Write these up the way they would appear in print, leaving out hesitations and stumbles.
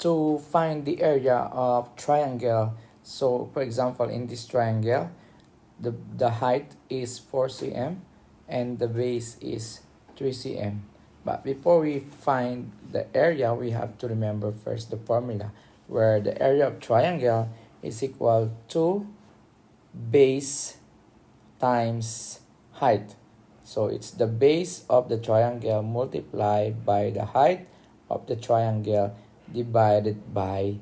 to find the area of triangle. So for example, in this triangle, the height is 4 cm and the base is 3 cm. But before we find the area, we have to remember first the formula, where the area of triangle is equal to base times height. So it's the base of the triangle multiplied by the height of the triangle divided by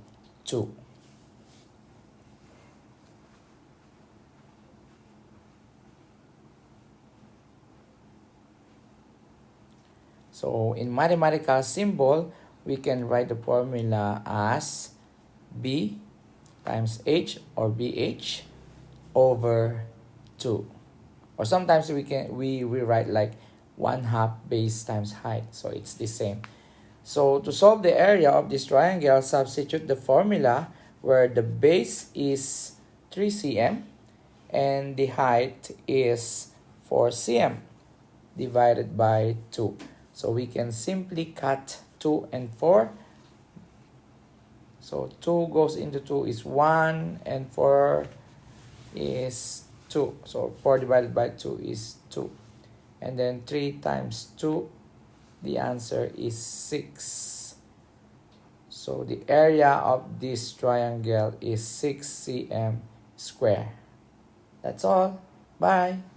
2. So in mathematical symbol, we can write the formula as B times H or BH over 2. Or sometimes we write like 1/2 base times height. So it's the same. So to solve the area of this triangle, substitute the formula where the base is 3 cm and the height is 4 cm divided by 2. So we can simply cut 2 and 4. So 2 goes into 2 is 1 and 4 is 2. So 4 divided by 2 is 2. And then 3 times 2, the answer is 6. So the area of this triangle is 6 cm square. That's all. Bye.